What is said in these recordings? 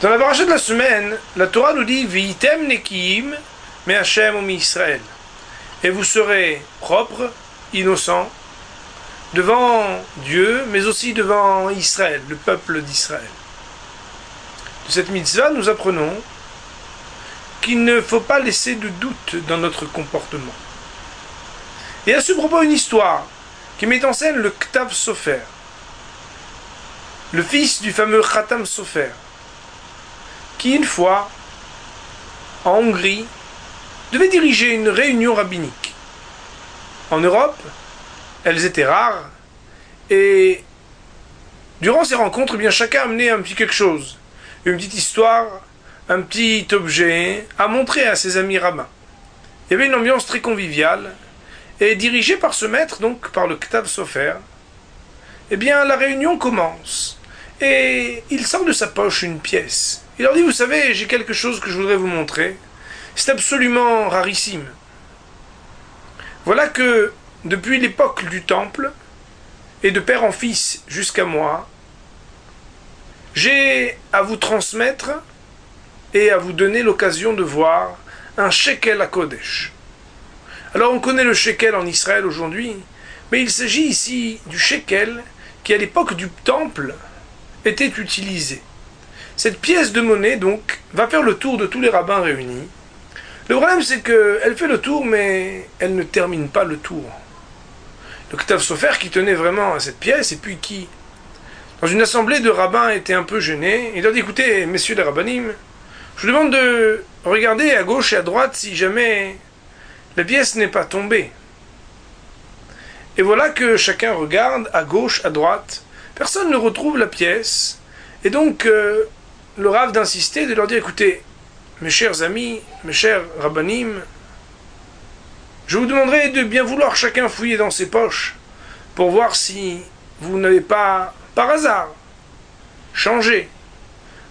Dans la paracha de la semaine, la Torah nous dit V'item nekiim me Hashem mi Israël. Et vous serez propres, innocents, devant Dieu, mais aussi devant Israël, le peuple d'Israël. De cette mitzvah, nous apprenons qu'il ne faut pas laisser de doute dans notre comportement. Et à ce propos, une histoire qui met en scène le Ktav Sofer, le fils du fameux Khatam Sofer, qui une fois, en Hongrie, devait diriger une réunion rabbinique. En Europe, elles étaient rares, et durant ces rencontres, eh bien, chacun amenait un petit quelque chose, une petite histoire, un petit objet à montrer à ses amis rabbins. Il y avait une ambiance très conviviale, et dirigée par ce maître, donc par le Ktav Sofer, eh bien, la réunion commence, et il sort de sa poche une pièce. Il leur dit, vous savez, j'ai quelque chose que je voudrais vous montrer. C'est absolument rarissime. Voilà que, depuis l'époque du temple, et de père en fils jusqu'à moi, j'ai à vous transmettre et à vous donner l'occasion de voir un shekel à Kodesh. Alors on connaît le shekel en Israël aujourd'hui, mais il s'agit ici du shekel qui à l'époque du temple était utilisé. Cette pièce de monnaie, donc, va faire le tour de tous les rabbins réunis. Le problème, c'est qu'elle fait le tour, mais elle ne termine pas le tour. Le Ktav Sofer, qui tenait vraiment à cette pièce, et puis qui, dans une assemblée de rabbins, était un peu gêné, il leur dit, écoutez, messieurs les rabbinim, je vous demande de regarder à gauche et à droite si jamais la pièce n'est pas tombée. Et voilà que chacun regarde à gauche, à droite, personne ne retrouve la pièce, et donc le Rav d'insister, de leur dire, écoutez, mes chers amis, mes chers rabbanim, je vous demanderai de bien vouloir chacun fouiller dans ses poches pour voir si vous n'avez pas, par hasard, changé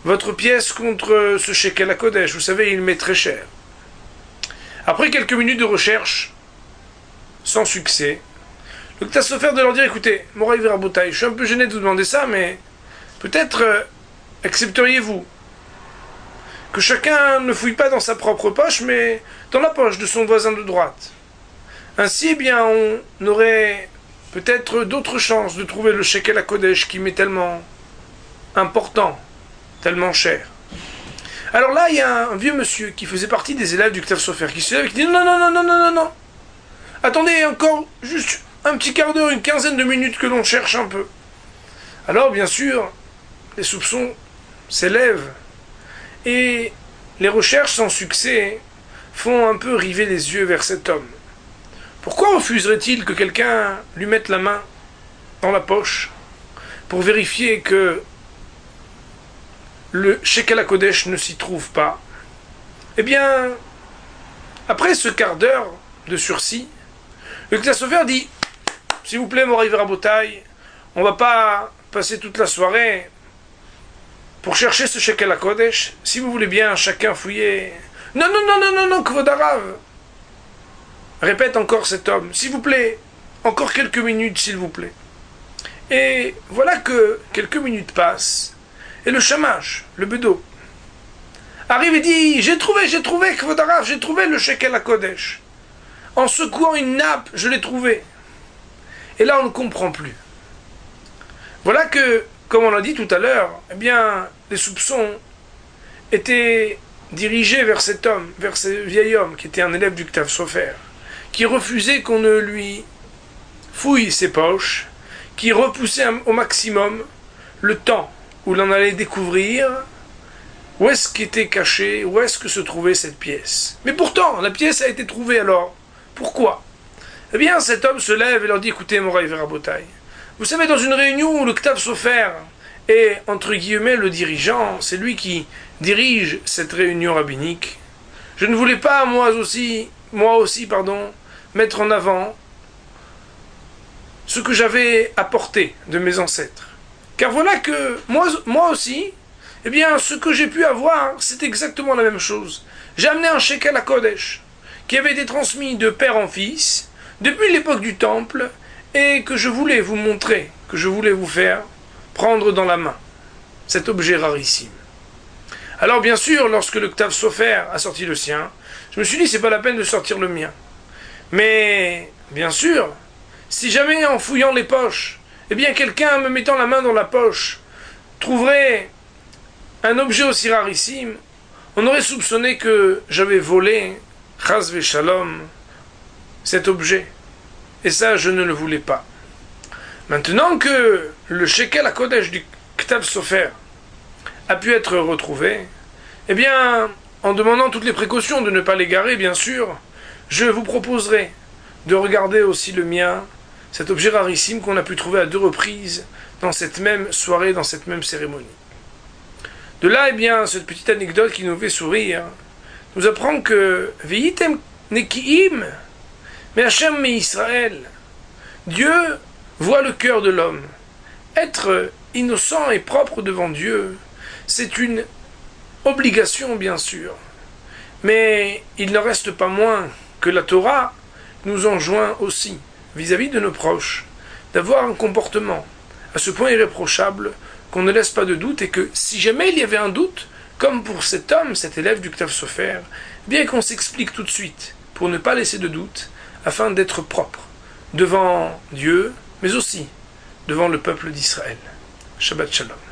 votre pièce contre ce shekel à Kodesh. Vous savez, il met très cher. Après quelques minutes de recherche, sans succès, le Ktav Sofer de leur dire, écoutez, Moraï Verabotai, je suis un peu gêné de vous demander ça, mais peut-être accepteriez-vous que chacun ne fouille pas dans sa propre poche, mais dans la poche de son voisin de droite. Ainsi, eh bien, on aurait peut-être d'autres chances de trouver le shekel à Kodesh qui m'est tellement important, tellement cher. Alors là, il y a un vieux monsieur qui faisait partie des élèves du Ktav Sofer qui se lève et qui dit non. Attendez, encore juste un petit quart d'heure, une quinzaine de minutes que l'on cherche un peu. Alors, bien sûr, les soupçons s'élèvent et les recherches sans succès font un peu river les yeux vers cet homme. Pourquoi refuserait-il que quelqu'un lui mette la main dans la poche pour vérifier que le shekel à Kodesh ne s'y trouve pas? Eh bien, après ce quart d'heure de sursis, le Ktav Sofer dit, s'il vous plaît, Moraï Verabotai, on va pas passer toute la soirée pour chercher ce shekel à Kodesh. Si vous voulez bien, chacun fouiller. Non, Kvod Harav. Répète encore cet homme, s'il vous plaît, encore quelques minutes, s'il vous plaît. Et voilà que quelques minutes passent, et le shamash, le bedeau, arrive et dit, j'ai trouvé, Kvod Harav, j'ai trouvé le shekel à Kodesh. En secouant une nappe, je l'ai trouvé. Et là, on ne comprend plus. Voilà que, comme on l'a dit tout à l'heure, eh bien, les soupçons étaient dirigés vers cet homme, vers ce vieil homme qui était un élève du Ktav Sofer, qui refusait qu'on ne lui fouille ses poches, qui repoussait au maximum le temps où l'on allait découvrir où est-ce qu'était caché, où est-ce que se trouvait cette pièce. Mais pourtant, la pièce a été trouvée alors. Pourquoi? Eh bien, cet homme se lève et leur dit, écoutez, Moraï Verabotai, vous savez, dans une réunion où le Ktav Sofer est, entre guillemets, le dirigeant, c'est lui qui dirige cette réunion rabbinique, je ne voulais pas, moi aussi, mettre en avant ce que j'avais apporté de mes ancêtres. Car voilà que, moi aussi, eh bien, ce que j'ai pu avoir, c'est exactement la même chose. J'ai amené un shekel à Kodesh, qui avait été transmis de père en fils, depuis l'époque du temple, et que je voulais vous montrer, que je voulais vous faire prendre dans la main cet objet rarissime. Alors bien sûr, lorsque le Ktav Sofer a sorti le sien, je me suis dit c'est pas la peine de sortir le mien. Mais bien sûr, si jamais en fouillant les poches, eh bien quelqu'un me mettant la main dans la poche trouverait un objet aussi rarissime, on aurait soupçonné que j'avais volé, chas v'shalom, cet objet. Et ça, je ne le voulais pas. Maintenant que le shekel à Kodesh du Ktav Sofer a pu être retrouvé, eh bien, en demandant toutes les précautions de ne pas l'égarer, bien sûr, je vous proposerai de regarder aussi le mien, cet objet rarissime qu'on a pu trouver à 2 reprises dans cette même soirée, dans cette même cérémonie. De là, eh bien, cette petite anecdote qui nous fait sourire, nous apprend que Veyitem Nekiim, mais Hachem mais Israël, Dieu voit le cœur de l'homme. Être innocent et propre devant Dieu, c'est une obligation, bien sûr. Mais il ne reste pas moins que la Torah nous enjoint aussi, vis-à-vis de nos proches, d'avoir un comportement à ce point irréprochable qu'on ne laisse pas de doute et que si jamais il y avait un doute, comme pour cet homme, cet élève du Ktav Sofer, bien qu'on s'explique tout de suite pour ne pas laisser de doute, afin d'être propre devant Dieu, mais aussi devant le peuple d'Israël. Shabbat Shalom.